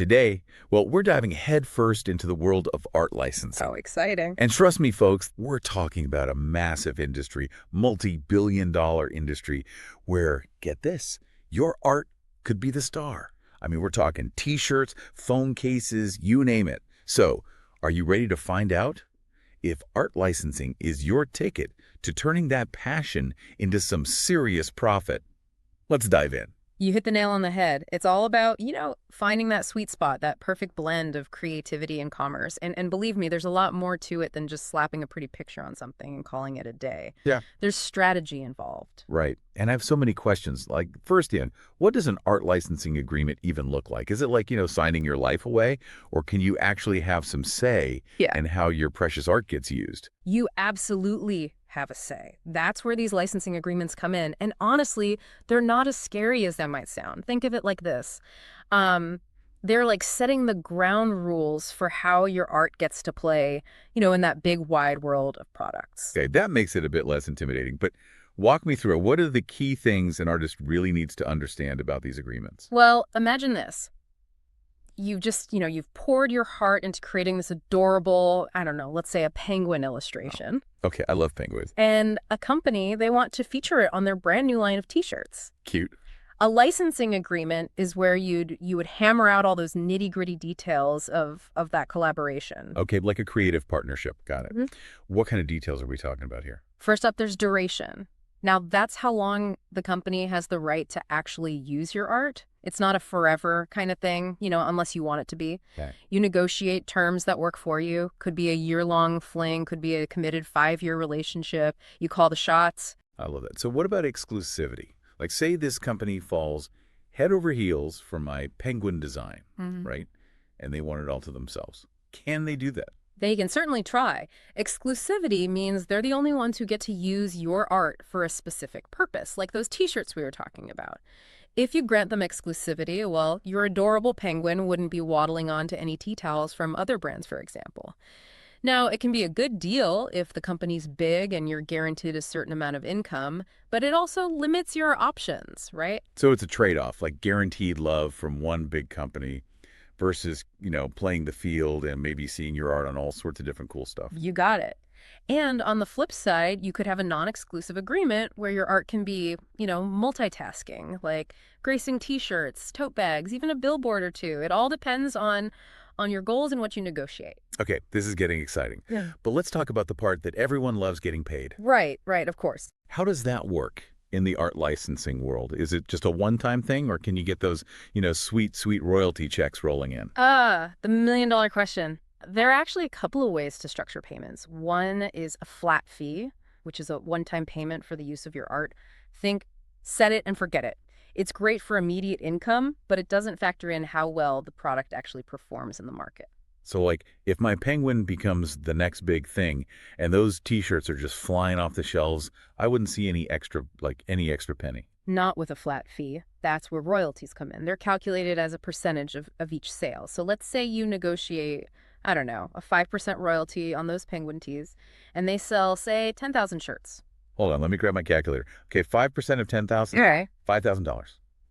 Today, well, we're diving headfirst into the world of art licensing. So exciting. And trust me, folks, we're talking about a massive industry, multi-billion-dollar industry, where, get this, your art could be the star. I mean, we're talking T-shirts, phone cases, you name it. So, are you ready to find out? If art licensing is your ticket to turning that passion into some serious profit, let's dive in. You hit the nail on the head. It's all about, finding that sweet spot, that perfect blend of creativity and commerce. And believe me, there's a lot more to it than just slapping a pretty picture on something and calling it a day. Yeah. There's strategy involved. Right. And I have so many questions. Like, first, Ian, what does an art licensing agreement even look like? Is it like, signing your life away? Or can you actually have some say Yeah. in how your precious art gets used? You absolutely have a say. That's where these licensing agreements come in. And honestly, they're not as scary as that might sound. Think of it like this. They're like setting the ground rules for how your art gets to play, in that big wide world of products. Okay, that makes it a bit less intimidating. But walk me through it. What are the key things an artist really needs to understand about these agreements? Well, imagine this. You've poured your heart into creating this adorable, I don't know, let's say a penguin illustration. Okay, I love penguins. And a company, they want to feature it on their brand new line of t-shirts. Cute. A licensing agreement is where you would hammer out all those nitty-gritty details of that collaboration. Okay, like a creative partnership. Got it. Mhm. What kind of details are we talking about here? First up, there's duration. Now, that's how long the company has the right to actually use your art. It's not a forever kind of thing, unless you want it to be. Okay. You negotiate terms that work for you. Could be a year-long fling, could be a committed 5-year relationship. You call the shots. I love that. So what about exclusivity? Like, say this company falls head over heels for my penguin design, right? And they want it all to themselves. Can they do that? They can certainly try. Exclusivity means they're the only ones who get to use your art for a specific purpose, like those t-shirts we were talking about. If you grant them exclusivity, well, your adorable penguin wouldn't be waddling on to any tea towels from other brands, for example. Now, it can be a good deal if the company's big and you're guaranteed a certain amount of income, but it also limits your options, right? So it's a trade-off, like guaranteed love from one big company versus, playing the field and maybe seeing your art on all sorts of different cool stuff. You got it. And on the flip side, you could have a non-exclusive agreement where your art can be, multitasking, like gracing t-shirts, tote bags, even a billboard or two. It all depends on your goals and what you negotiate. Okay, this is getting exciting. Yeah. But let's talk about the part that everyone loves getting paid. Right, of course. How does that work in the art licensing world? Is it just a one-time thing, or can you get those, sweet, sweet royalty checks rolling in? The million-dollar question. There are actually a couple of ways to structure payments. One is a flat fee, which is a one-time payment for the use of your art. Think set it and forget it. It's great for immediate income, but it doesn't factor in how well the product actually performs in the market. So, like, if my penguin becomes the next big thing and those T-shirts are just flying off the shelves, I wouldn't see any extra penny. Not with a flat fee. That's where royalties come in. They're calculated as a percentage of each sale. So let's say you negotiate, I don't know, a 5% royalty on those penguin tees, and they sell, say, 10,000 shirts. Hold on, let me grab my calculator. Okay, 5% of 10,000? Okay. $5,000.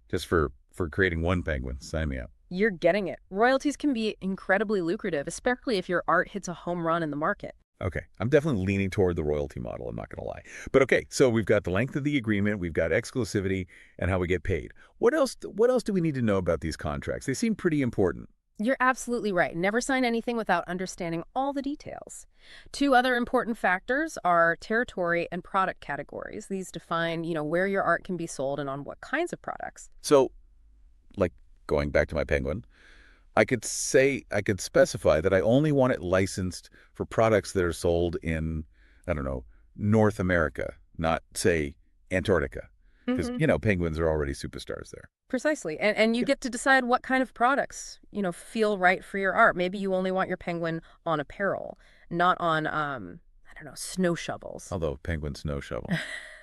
Just for creating one penguin. Sign me up. You're getting it. Royalties can be incredibly lucrative, especially if your art hits a home run in the market. Okay, I'm definitely leaning toward the royalty model, I'm not going to lie. But okay, so we've got the length of the agreement, we've got exclusivity, and how we get paid. What else do we need to know about these contracts? They seem pretty important. You're absolutely right. Never sign anything without understanding all the details. Two other important factors are territory and product categories. These define, where your art can be sold and on what kinds of products. So, like, going back to my penguin, I could specify that I only want it licensed for products that are sold in, I don't know, North America, not, say, Antarctica. Because, penguins are already superstars there. Precisely. And you get to decide what kind of products, feel right for your art. Maybe you only want your penguin on apparel, not on, I don't know, snow shovels. Although penguin snow shovel.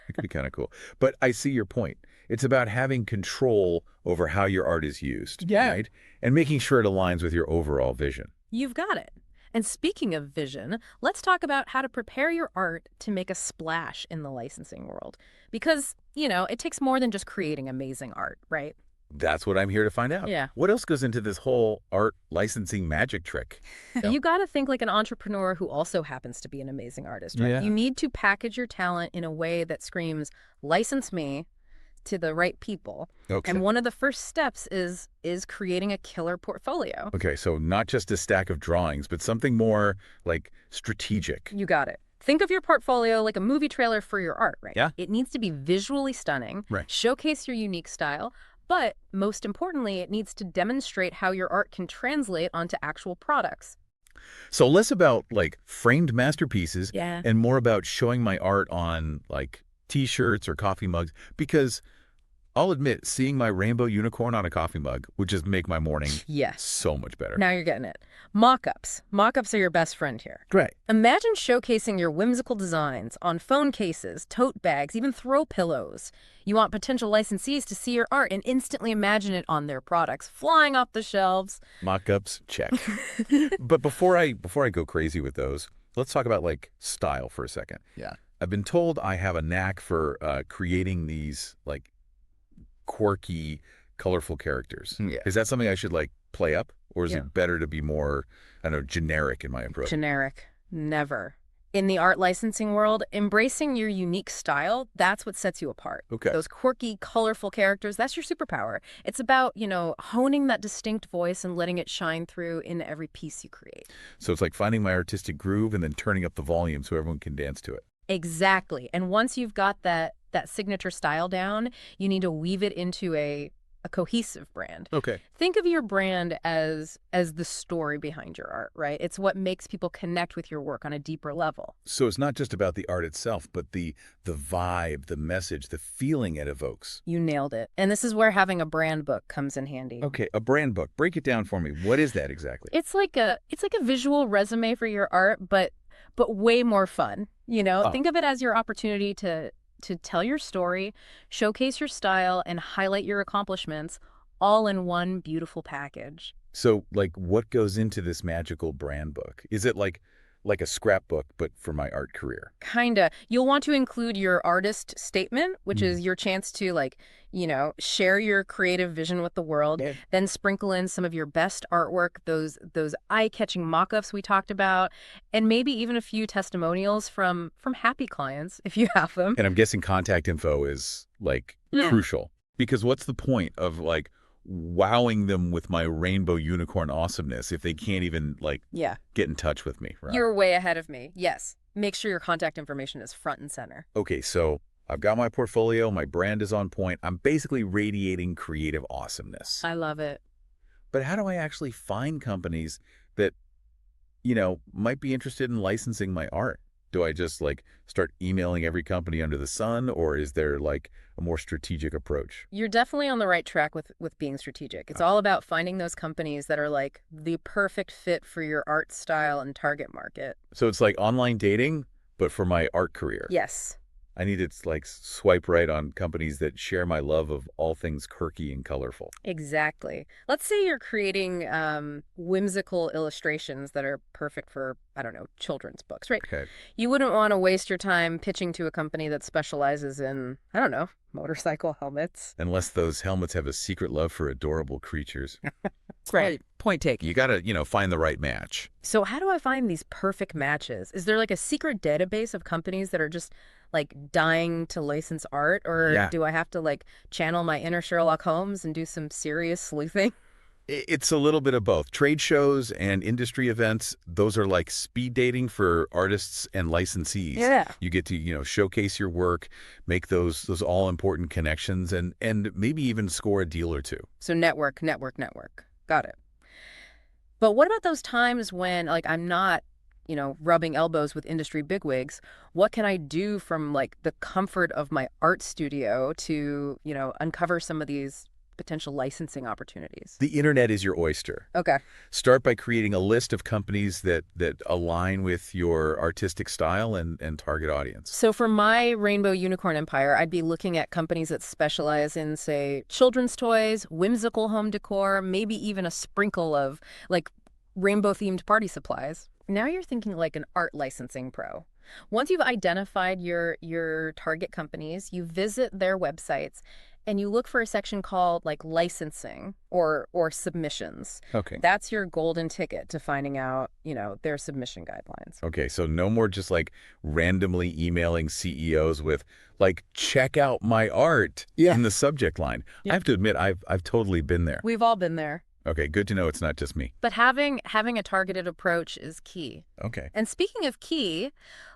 It could be kind of cool. But I see your point. It's about having control over how your art is used, right? And making sure it aligns with your overall vision. You've got it. And speaking of vision, let's talk about how to prepare your art to make a splash in the licensing world. Because, it takes more than just creating amazing art, right? That's what I'm here to find out. Yeah. What else goes into this whole art licensing magic trick? Yeah. You got to think like an entrepreneur who also happens to be an amazing artist, right? Yeah. You need to package your talent in a way that screams, license me to the right people. Okay. And one of the first steps is creating a killer portfolio. Okay, so not just a stack of drawings, but something more like strategic. You got it. Think of your portfolio like a movie trailer for your art, right? Yeah. It needs to be visually stunning, Right. showcase your unique style, but most importantly, it needs to demonstrate how your art can translate onto actual products. So less about like framed masterpieces Yeah. and more about showing my art on like t-shirts or coffee mugs, because I'll admit, seeing my rainbow unicorn on a coffee mug would just make my morning Yes. so much better. Now you're getting it. Mock-ups. Mock-ups are your best friend here. Great. Imagine showcasing your whimsical designs on phone cases, tote bags, even throw pillows. You want potential licensees to see your art and instantly imagine it on their products, flying off the shelves. Mock-ups, check. But before I go crazy with those, let's talk about like style for a second. Yeah. I've been told I have a knack for creating these like quirky, colorful characters. Yeah. Is that something I should like play up, or is Yeah. it better to be more, I don't know, generic in my approach? Generic. Never. In the art licensing world, embracing your unique style, that's what sets you apart. Okay. Those quirky, colorful characters, that's your superpower. It's about, honing that distinct voice and letting it shine through in every piece you create. So it's like finding my artistic groove and then turning up the volume so everyone can dance to it. Exactly. And once you've got that signature style down, you need to weave it into a cohesive brand. Okay. Think of your brand as the story behind your art, right? It's what makes people connect with your work on a deeper level. So it's not just about the art itself, but the vibe, the message, the feeling it evokes. You nailed it. And this is where having a brand book comes in handy. Okay, a brand book. Break it down for me. What is that exactly? It's like a visual resume for your art, but way more fun. Oh. Think of it as your opportunity to tell your story, showcase your style, and highlight your accomplishments all in one beautiful package. So, like, what goes into this magical brand book? Is it like a scrapbook, but for my art career? Kinda. You'll want to include your artist statement, which is your chance to share your creative vision with the world. Yeah. Then sprinkle in some of your best artwork, those eye-catching mock-ups we talked about, and maybe even a few testimonials from happy clients if you have them. And I'm guessing contact info is like crucial, because what's the point of like wowing them with my rainbow unicorn awesomeness if they can't even like Yeah. get in touch with me? Right? You're way ahead of me. Yes. Make sure your contact information is front and center. Okay, so I've got my portfolio, my brand is on point. I'm basically radiating creative awesomeness. I love it. But how do I actually find companies that, might be interested in licensing my art? Do I just like start emailing every company under the sun, or is there like a more strategic approach? You're definitely on the right track with being strategic. It's all about finding those companies that are like the perfect fit for your art style and target market. So it's like online dating, but for my art career. Yes. I need to like swipe right on companies that share my love of all things quirky and colorful. Exactly. Let's say you're creating whimsical illustrations that are perfect for, I don't know, children's books, right? Okay. You wouldn't want to waste your time pitching to a company that specializes in, I don't know, motorcycle helmets. Unless those helmets have a secret love for adorable creatures. Right. Point taken. You got to, find the right match. So how do I find these perfect matches? Is there like a secret database of companies that are just like dying to license art, or Yeah. do I have to like channel my inner Sherlock Holmes and do some serious sleuthing? It's a little bit of both. Trade shows and industry events, those are like speed dating for artists and licensees. Yeah. You get to, showcase your work, make those all important connections, and maybe even score a deal or two. So network. Got it. But what about those times when like I'm not, rubbing elbows with industry bigwigs? What can I do from like the comfort of my art studio to, uncover some of these potential licensing opportunities? The internet is your oyster. Okay. Start by creating a list of companies that align with your artistic style and target audience. So for my Rainbow Unicorn Empire, I'd be looking at companies that specialize in, say, children's toys, whimsical home decor, maybe even a sprinkle of like rainbow-themed party supplies. Now you're thinking like an art licensing pro. Once you've identified your target companies, you visit their websites and you look for a section called like licensing or submissions. Okay. That's your golden ticket to finding out, their submission guidelines. Okay, so no more just like randomly emailing CEOs with like, check out my art in the subject line. I have to admit, I've totally been there. We've all been there. Okay, good to know it's not just me. But having a targeted approach is key. Okay. And speaking of key,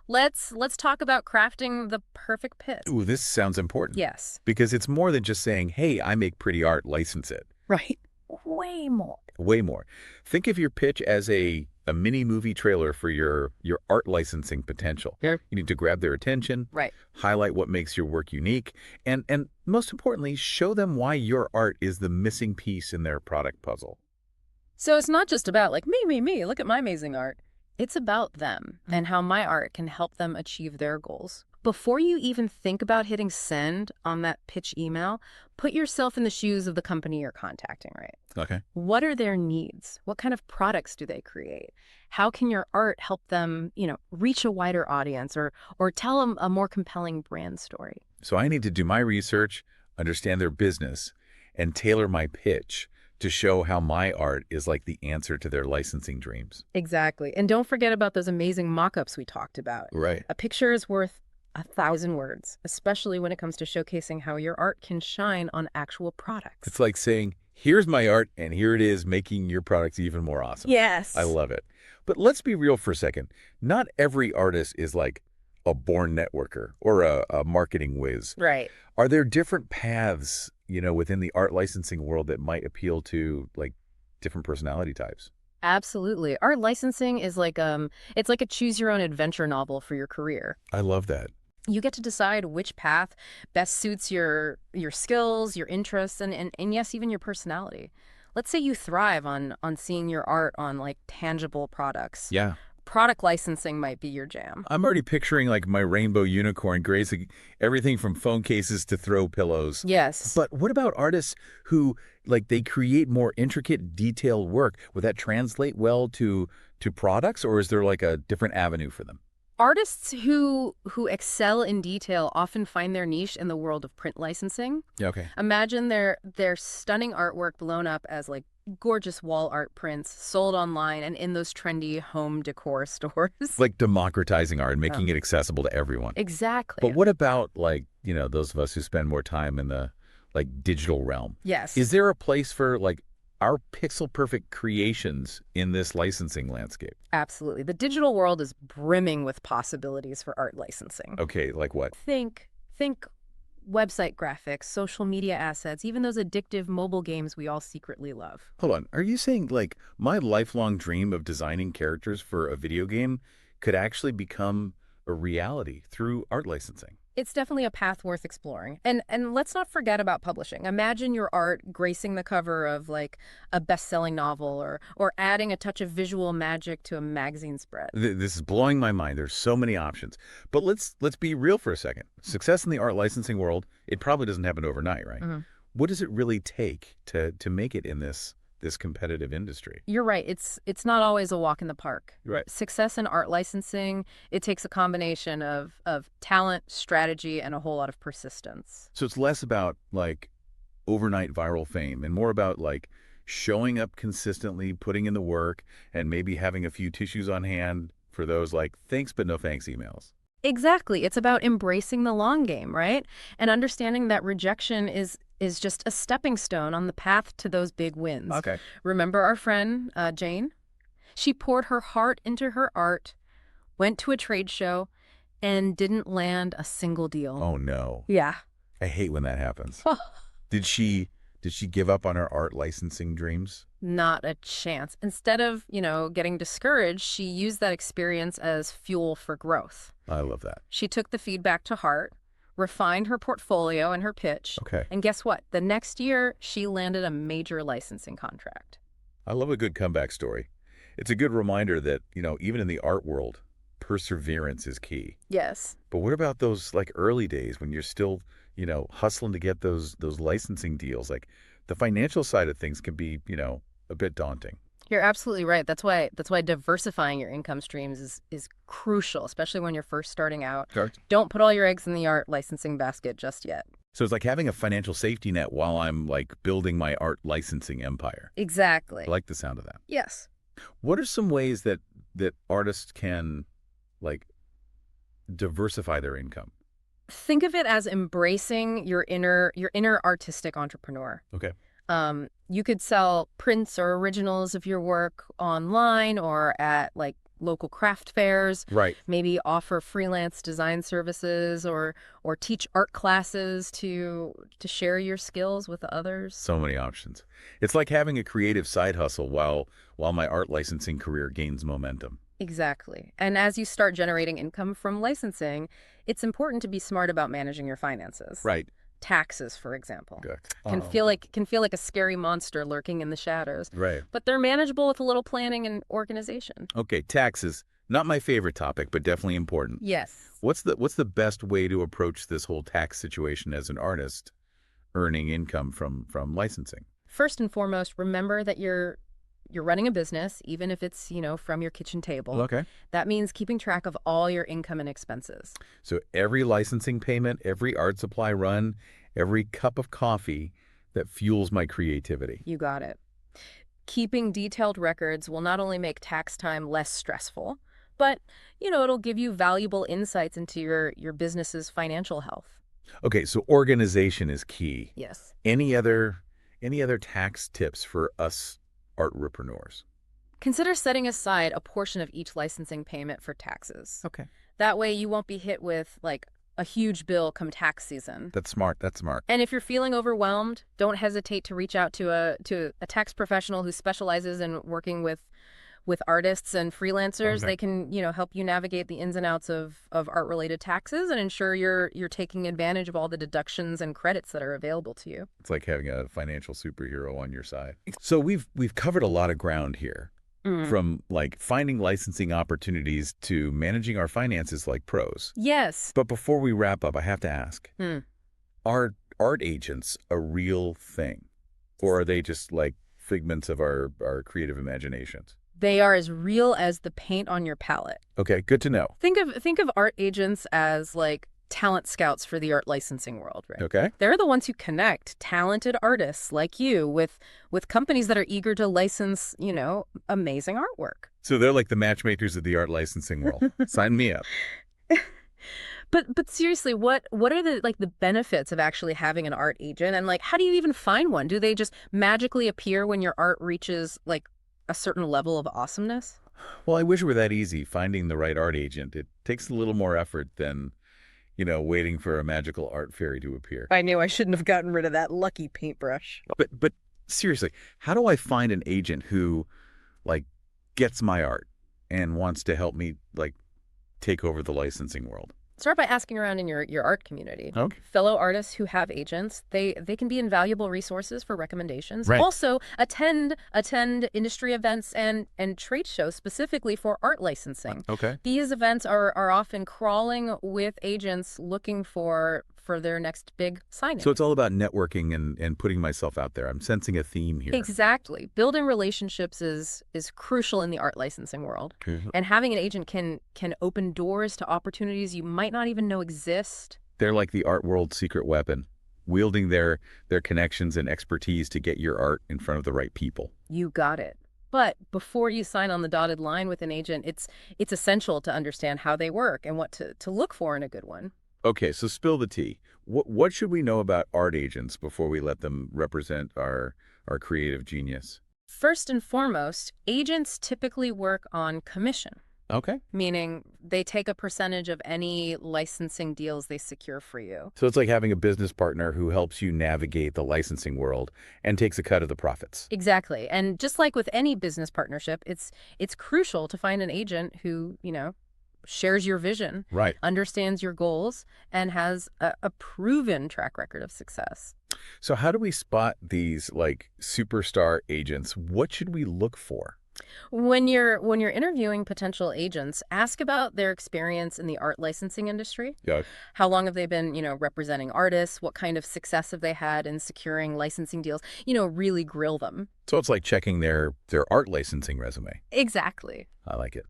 let's talk about crafting the perfect pitch. Ooh, this sounds important. Yes. Because it's more than just saying, hey, I make pretty art, license it. Right. Way more. Way more. Think of your pitch as a mini movie trailer for your art licensing potential. Yeah. You need to grab their attention, Right. highlight what makes your work unique, and most importantly, show them why your art is the missing piece in their product puzzle. So it's not just about like me, look at my amazing art. It's about them and how my art can help them achieve their goals. Before you even think about hitting send on that pitch email, put yourself in the shoes of the company you're contacting, right? Okay. What are their needs? What kind of products do they create? How can your art help them, reach a wider audience or tell them a more compelling brand story? So I need to do my research, understand their business, and tailor my pitch to show how my art is like the answer to their licensing dreams. Exactly. And don't forget about those amazing mock-ups we talked about. Right. A picture is worth 1,000 words, especially when it comes to showcasing how your art can shine on actual products. It's like saying, here's my art, and here it is, making your products even more awesome. Yes. I love it. But let's be real for a second. Not every artist is like a born networker or a marketing whiz. Right. Are there different paths, within the art licensing world that might appeal to like different personality types? Absolutely. Art licensing is like it's like a choose your own adventure novel for your career. I love that. You get to decide which path best suits your skills, your interests, and yes, even your personality. Let's say you thrive on seeing your art on like tangible products. Yeah. Product licensing might be your jam. I'm already picturing like my rainbow unicorn grazing everything from phone cases to throw pillows. Yes. But what about artists who like they create more intricate, detailed work? Would that translate well to products, or is there like a different avenue for them? Artists who excel in detail often find their niche in the world of print licensing. Yeah, okay. Imagine their stunning artwork blown up as like gorgeous wall art prints sold online and in those trendy home decor stores. Like democratizing art and making it accessible to everyone. Exactly. But what about like, those of us who spend more time in the like digital realm? Yes. Is there a place for like our pixel perfect creations in this licensing landscape? Absolutely. The digital world is brimming with possibilities for art licensing. Okay, like what? Think website graphics, social media assets, even those addictive mobile games we all secretly love. Hold on. Are you saying like my lifelong dream of designing characters for a video game could actually become a reality through art licensing? It's definitely a path worth exploring. And let's not forget about publishing. Imagine your art gracing the cover of like a best-selling novel or adding a touch of visual magic to a magazine spread. This is blowing my mind. There's so many options. But let's be real for a second. Success in the art licensing world, it probably doesn't happen overnight, right? Mm-hmm. What does it really take to make it in this competitive industry? You're right. It's not always a walk in the park. Right. Success in art licensing, it takes a combination of talent, strategy, and a whole lot of persistence. So it's less about like overnight viral fame and more about like showing up consistently, putting in the work, and maybe having a few tissues on hand for those like thanks but no thanks emails. Exactly. It's about embracing the long game, right? And understanding that rejection is just a stepping stone on the path to those big wins. Okay. Remember our friend, Jane? She poured her heart into her art, went to a trade show, and didn't land a single deal. Oh, no. Yeah. I hate when that happens. Did she give up on her art licensing dreams? Not a chance. Instead of, getting discouraged, she used that experience as fuel for growth. I love that. She took the feedback to heart, refined her portfolio and her pitch. Okay. And guess what? The next year, she landed a major licensing contract. I love a good comeback story. It's a good reminder that, even in the art world, perseverance is key. Yes. But what about those like early days when you're still, hustling to get those licensing deals? Like the financial side of things can be, a bit daunting. You're absolutely right. That's why diversifying your income streams is crucial, especially when you're first starting out. Sure. Don't put all your eggs in the art licensing basket just yet. So it's like having a financial safety net while I'm like building my art licensing empire. Exactly. I like the sound of that. Yes. What are some ways that artists can like diversify their income? Think of it as embracing your inner artistic entrepreneur. Okay. You could sell prints or originals of your work online or at like local craft fairs. Right. Maybe offer freelance design services or teach art classes to share your skills with others. So many options. It's like having a creative side hustle while my art licensing career gains momentum. Exactly. And as you start generating income from licensing, it's important to be smart about managing your finances. Right. Taxes, for example, Good. can feel like a scary monster lurking in the shadows, Right. but they're manageable with a little planning and organization. Okay, taxes. Not my favorite topic, but definitely important. Yes. What's the best way to approach this whole tax situation as an artist earning income from licensing? First and foremost, remember that you're running a business, even if it's, from your kitchen table. Okay. That means keeping track of all your income and expenses. So every licensing payment, every art supply run, every cup of coffee that fuels my creativity. You got it. Keeping detailed records will not only make tax time less stressful, but, it'll give you valuable insights into your business's financial health. Okay, so organization is key. Yes. Any other tax tips for us artpreneurs? Consider setting aside a portion of each licensing payment for taxes. Okay. That way you won't be hit with, like, a huge bill come tax season. That's smart. And if you're feeling overwhelmed, don't hesitate to reach out to a tax professional who specializes in working with artists and freelancers. Okay. They can, help you navigate the ins and outs of art-related taxes and ensure you're taking advantage of all the deductions and credits that are available to you. It's like having a financial superhero on your side. So we've covered a lot of ground here, from like finding licensing opportunities to managing our finances like pros. Yes. But before we wrap up, I have to ask, Hmm. are art agents a real thing? Or are they just like figments of our creative imaginations? They are as real as the paint on your palette. Okay, good to know. Think of art agents as like talent scouts for the art licensing world, right? Okay. They're the ones who connect talented artists like you with companies that are eager to license, amazing artwork. So they're like the matchmakers of the art licensing world. Sign me up. But seriously, what are the benefits of actually having an art agent, and like how do you even find one? Do they just magically appear when your art reaches like a certain level of awesomeness? Well, I wish it were that easy, finding the right art agent. It takes a little more effort than, waiting for a magical art fairy to appear. I knew I shouldn't have gotten rid of that lucky paintbrush. But seriously, how do I find an agent who, like, gets my art and wants to help me, like, take over the licensing world? Start by asking around in your art community. Okay. Fellow artists who have agents, they can be invaluable resources for recommendations. Right. Also, attend industry events and trade shows specifically for art licensing. Okay. These events are often crawling with agents looking for their next big signing. So it's all about networking and putting myself out there. I'm sensing a theme here. Exactly. Building relationships is crucial in the art licensing world. Okay. And having an agent can open doors to opportunities you might not even know exist. They're like the art world's secret weapon, wielding their connections and expertise to get your art in front of the right people. You got it. But before you sign on the dotted line with an agent, it's essential to understand how they work and what to look for in a good one. Okay, so spill the tea. What should we know about art agents before we let them represent our creative genius? First and foremost, agents typically work on commission, Okay. meaning they take a percentage of any licensing deals they secure for you. So it's like having a business partner who helps you navigate the licensing world and takes a cut of the profits. Exactly. And just like with any business partnership, it's crucial to find an agent who, shares your vision, Right. understands your goals, and has a proven track record of success. So how do we spot these like superstar agents? What should we look for? When you're interviewing potential agents, ask about their experience in the art licensing industry. Yeah. How long have they been, representing artists? What kind of success have they had in securing licensing deals? Really grill them. So it's like checking their art licensing resume. Exactly. I like it.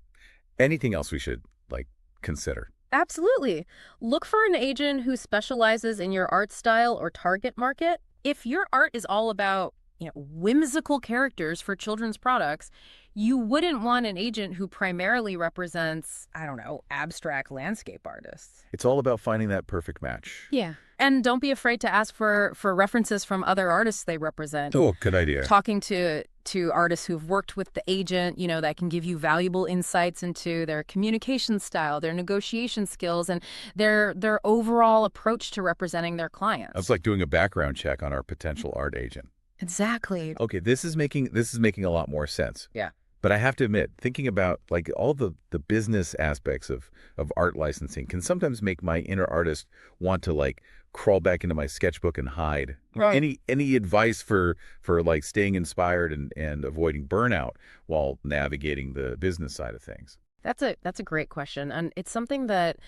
Anything else we should like consider? Absolutely. Look for an agent who specializes in your art style or target market. If your art is all about, whimsical characters for children's products, you wouldn't want an agent who primarily represents, I don't know, abstract landscape artists. It's all about finding that perfect match. Yeah. And don't be afraid to ask for references from other artists they represent. Oh, good idea. Talking to artists who've worked with the agent, that can give you valuable insights into their communication style, their negotiation skills, and their overall approach to representing their clients. It's like doing a background check on our potential art agent. Exactly. Okay, this is making a lot more sense. Yeah. But I have to admit, thinking about like all the business aspects of art licensing can sometimes make my inner artist want to like crawl back into my sketchbook and hide. Right. Any advice for like staying inspired and avoiding burnout while navigating the business side of things? That's a great question. And it's something that,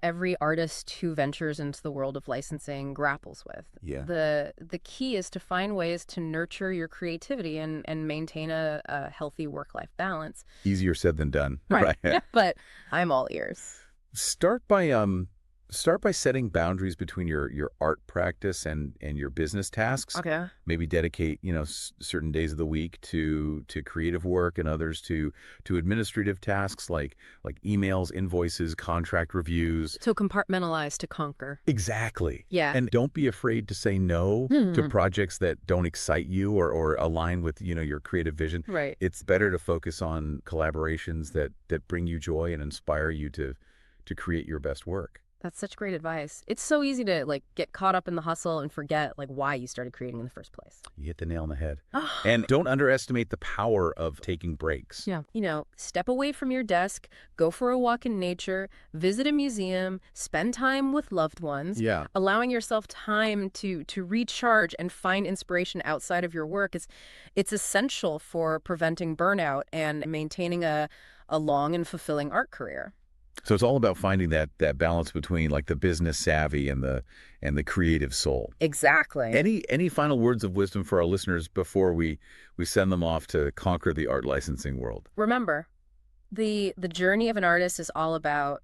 every artist who ventures into the world of licensing grapples with. Yeah. The key is to find ways to nurture your creativity and maintain a healthy work-life balance. Easier said than done. Right. But I'm all ears. Start by setting boundaries between your art practice and your business tasks. Okay. Maybe dedicate, certain days of the week to creative work and others to administrative tasks like emails, invoices, contract reviews. So compartmentalize to conquer. Exactly. Yeah. And don't be afraid to say no to projects that don't excite you or align with, your creative vision. Right. It's better to focus on collaborations that bring you joy and inspire you to create your best work. That's such great advice. It's so easy to get caught up in the hustle and forget why you started creating in the first place. You hit the nail on the head. And don't underestimate the power of taking breaks. Yeah. Step away from your desk, go for a walk in nature, visit a museum, spend time with loved ones. Yeah. Allowing yourself time to recharge and find inspiration outside of your work it's essential for preventing burnout and maintaining a long and fulfilling art career. So it's all about finding that balance between like the business savvy and the creative soul. Exactly. Any final words of wisdom for our listeners before we send them off to conquer the art licensing world? Remember, the journey of an artist is all about,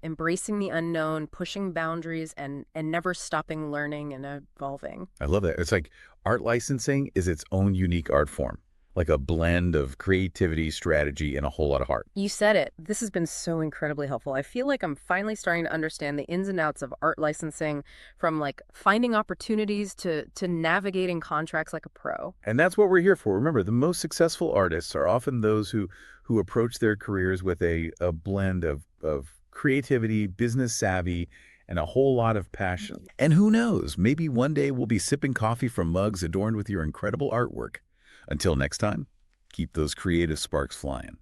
embracing the unknown, pushing boundaries, and never stopping learning and evolving. I love that. It's like art licensing is its own unique art form, like a blend of creativity, strategy, and a whole lot of heart. You said it. This has been so incredibly helpful. I feel like I'm finally starting to understand the ins and outs of art licensing, from finding opportunities to navigating contracts like a pro. And that's what we're here for. Remember, the most successful artists are often those who approach their careers with a blend of creativity, business savvy, and a whole lot of passion. And who knows, maybe one day we'll be sipping coffee from mugs adorned with your incredible artwork. Until next time, keep those creative sparks flying.